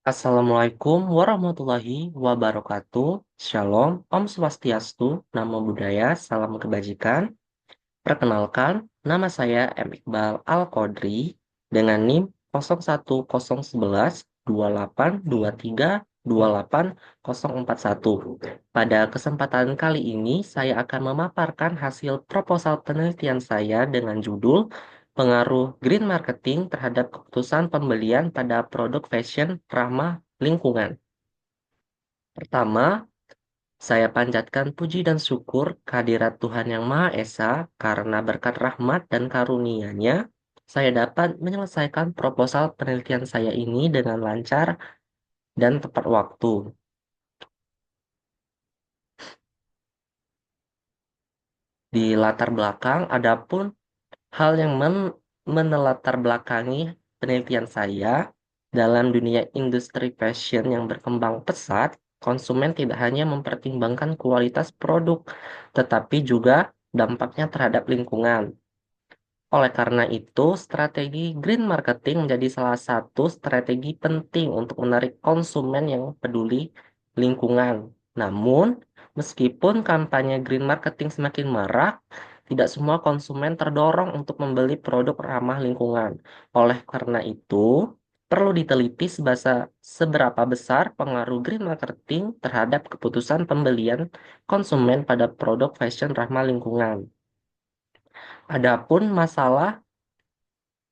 Assalamualaikum warahmatullahi wabarakatuh. Shalom, Om Swastiastu, Namo Buddhaya, Salam Kebajikan. Perkenalkan, nama saya M. Iqbal Al-Qodri dengan NIM 01102823284041. Pada kesempatan kali ini, saya akan memaparkan hasil proposal penelitian saya dengan judul Pengaruh Green Marketing terhadap keputusan pembelian pada produk fashion ramah lingkungan. Pertama, saya panjatkan puji dan syukur kehadirat Tuhan Yang Maha Esa karena berkat rahmat dan karunia-Nya, saya dapat menyelesaikan proposal penelitian saya ini dengan lancar dan tepat waktu. Di latar belakang, adapun hal yang menelatar belakangi penelitian saya dalam dunia industri fashion yang berkembang pesat, konsumen tidak hanya mempertimbangkan kualitas produk, tetapi juga dampaknya terhadap lingkungan. Oleh karena itu, strategi green marketing menjadi salah satu strategi penting untuk menarik konsumen yang peduli lingkungan. Namun, meskipun kampanye green marketing semakin marak, tidak semua konsumen terdorong untuk membeli produk ramah lingkungan. Oleh karena itu, perlu diteliti seberapa besar pengaruh green marketing terhadap keputusan pembelian konsumen pada produk fashion ramah lingkungan. Adapun masalah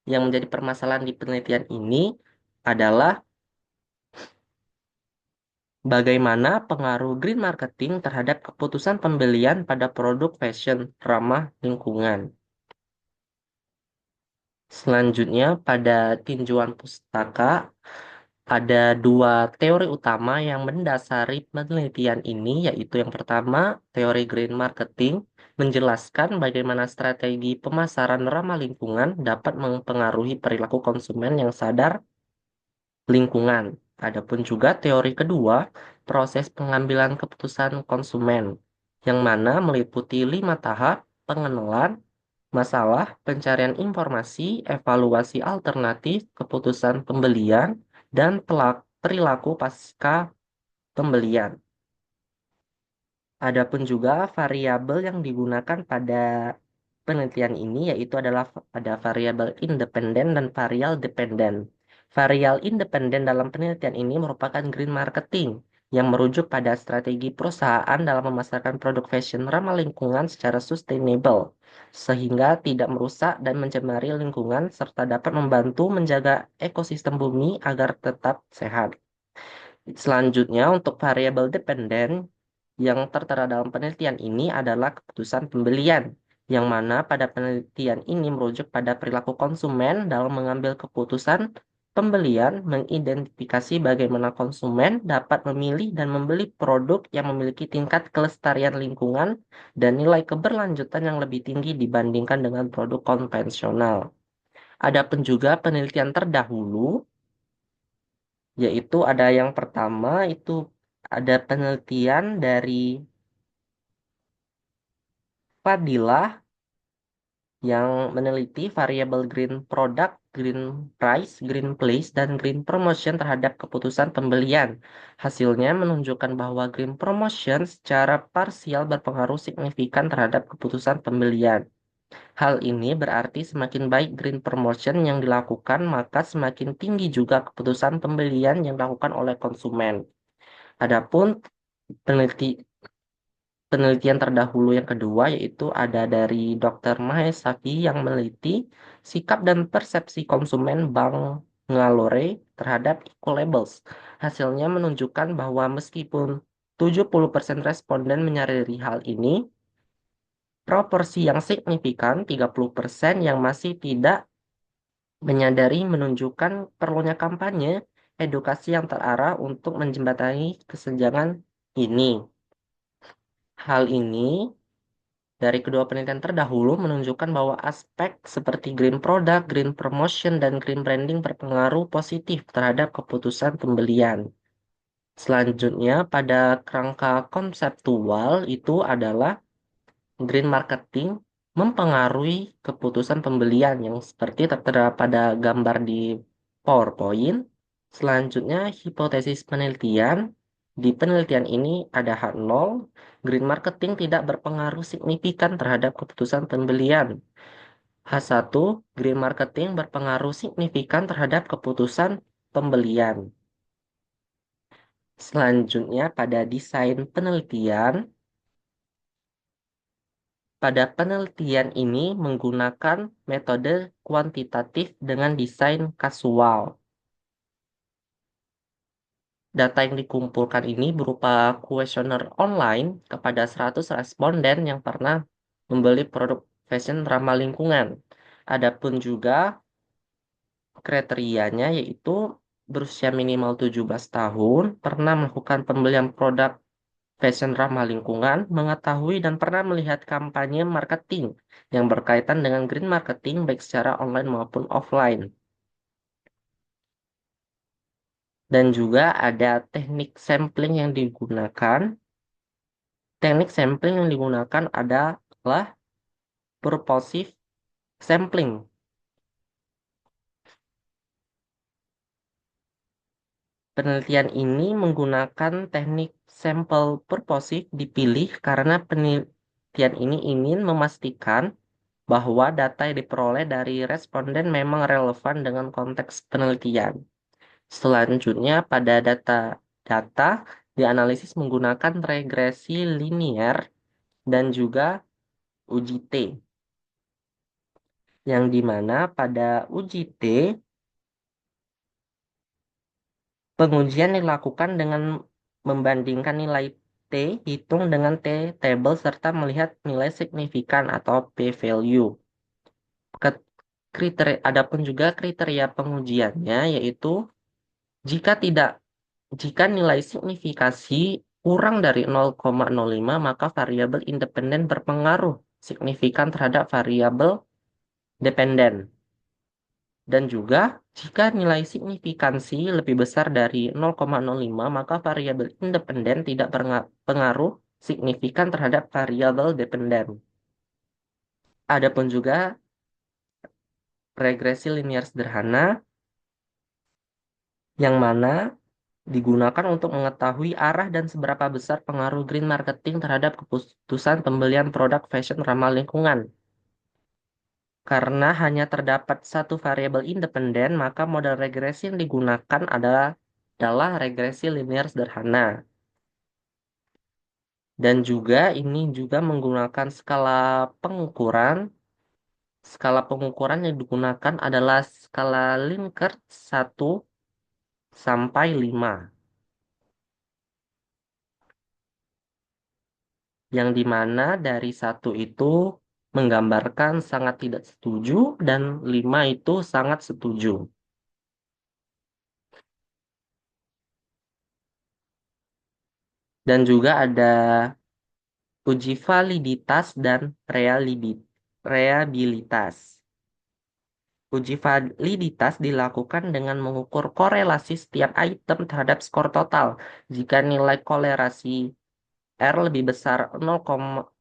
yang menjadi permasalahan di penelitian ini adalah bagaimana pengaruh green marketing terhadap keputusan pembelian pada produk fashion ramah lingkungan. Selanjutnya, pada tinjauan pustaka, ada dua teori utama yang mendasari penelitian ini, yaitu yang pertama, teori green marketing, menjelaskan bagaimana strategi pemasaran ramah lingkungan dapat mempengaruhi perilaku konsumen yang sadar lingkungan. Adapun juga teori kedua, proses pengambilan keputusan konsumen, yang mana meliputi 5 tahap: pengenalan, masalah, pencarian informasi, evaluasi alternatif, keputusan pembelian, dan perilaku pasca pembelian. Adapun juga variabel yang digunakan pada penelitian ini yaitu adalah ada variabel independen dan variabel dependen. Variabel independen dalam penelitian ini merupakan green marketing yang merujuk pada strategi perusahaan dalam memasarkan produk fashion ramah lingkungan secara sustainable, sehingga tidak merusak dan mencemari lingkungan serta dapat membantu menjaga ekosistem bumi agar tetap sehat. Selanjutnya, untuk variabel dependen yang tertera dalam penelitian ini adalah keputusan pembelian, yang mana pada penelitian ini merujuk pada perilaku konsumen dalam mengambil keputusan pembelian, mengidentifikasi bagaimana konsumen dapat memilih dan membeli produk yang memiliki tingkat kelestarian lingkungan dan nilai keberlanjutan yang lebih tinggi dibandingkan dengan produk konvensional. Adapun juga penelitian terdahulu, yaitu ada yang pertama itu ada penelitian dari Fadilah yang meneliti variabel green product, green price, green place, dan green promotion terhadap keputusan pembelian. Hasilnya menunjukkan bahwa green promotion secara parsial berpengaruh signifikan terhadap keputusan pembelian. Hal ini berarti semakin baik green promotion yang dilakukan, maka semakin tinggi juga keputusan pembelian yang dilakukan oleh konsumen. Adapun peneliti penelitian terdahulu yang kedua yaitu ada dari Dr. Mahes Safi yang meneliti sikap dan persepsi konsumen Bangalore terhadap eco-labels. Hasilnya menunjukkan bahwa meskipun 70% responden menyadari hal ini, proporsi yang signifikan 30% yang masih tidak menyadari menunjukkan perlunya kampanye edukasi yang terarah untuk menjembatani kesenjangan ini. Hal ini dari kedua penelitian terdahulu menunjukkan bahwa aspek seperti green product, green promotion, dan green branding berpengaruh positif terhadap keputusan pembelian. Selanjutnya, pada kerangka konseptual itu adalah green marketing mempengaruhi keputusan pembelian yang seperti tertera pada gambar di PowerPoint. Selanjutnya, hipotesis penelitian. Di penelitian ini ada H0, green marketing tidak berpengaruh signifikan terhadap keputusan pembelian. H1, green marketing berpengaruh signifikan terhadap keputusan pembelian. Selanjutnya, pada desain penelitian, pada penelitian ini menggunakan metode kuantitatif dengan desain kasual. Data yang dikumpulkan ini berupa kuesioner online kepada 100 responden yang pernah membeli produk fashion ramah lingkungan. Adapun juga kriterianya yaitu berusia minimal 17 tahun, pernah melakukan pembelian produk fashion ramah lingkungan, mengetahui dan pernah melihat kampanye marketing yang berkaitan dengan green marketing baik secara online maupun offline. Dan juga ada teknik sampling yang digunakan. Teknik sampling yang digunakan adalah purposive sampling. Penelitian ini menggunakan teknik sampel purposive dipilih karena penelitian ini ingin memastikan bahwa data yang diperoleh dari responden memang relevan dengan konteks penelitian. Selanjutnya, pada data dianalisis menggunakan regresi linier dan juga uji T, yang dimana pada uji T, pengujian dilakukan dengan membandingkan nilai T hitung dengan T table serta melihat nilai signifikan atau p-value. Adapun juga kriteria pengujiannya yaitu jika tidak jika nilai signifikasi kurang dari 0,05 maka variabel independen berpengaruh signifikan terhadap variabel dependen. Dan juga jika nilai signifikansi lebih besar dari 0,05 maka variabel independen tidak berpengaruh signifikan terhadap variabel dependen. Adapun juga regresi linear sederhana yang mana digunakan untuk mengetahui arah dan seberapa besar pengaruh green marketing terhadap keputusan pembelian produk fashion ramah lingkungan. Karena hanya terdapat satu variabel independen, maka model regresi yang digunakan adalah regresi linear sederhana. Dan juga ini juga menggunakan skala pengukuran. Skala pengukuran yang digunakan adalah skala Likert 1 sampai 5. Yang dimana dari 1 itu menggambarkan sangat tidak setuju dan 5 itu sangat setuju. Dan juga ada uji validitas dan reliabilitas. Uji validitas dilakukan dengan mengukur korelasi setiap item terhadap skor total. Jika nilai korelasi R lebih besar 0,30,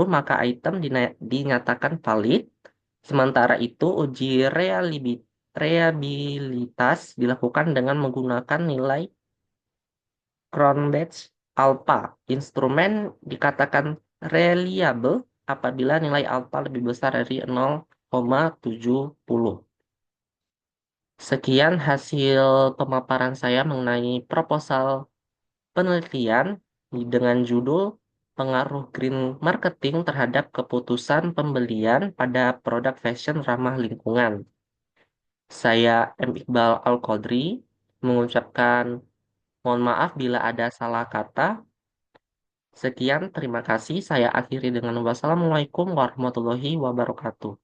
maka item dinyatakan valid. Sementara itu, uji reliabilitas dilakukan dengan menggunakan nilai Cronbach alpha. Instrumen dikatakan reliable apabila nilai alpha lebih besar dari 0,70. Sekian hasil pemaparan saya mengenai proposal penelitian dengan judul Pengaruh Green Marketing terhadap Keputusan Pembelian pada Produk Fashion Ramah Lingkungan. Saya M. Iqbal Al-Qadri mengucapkan mohon maaf bila ada salah kata. Sekian, terima kasih. Saya akhiri dengan wassalamualaikum warahmatullahi wabarakatuh.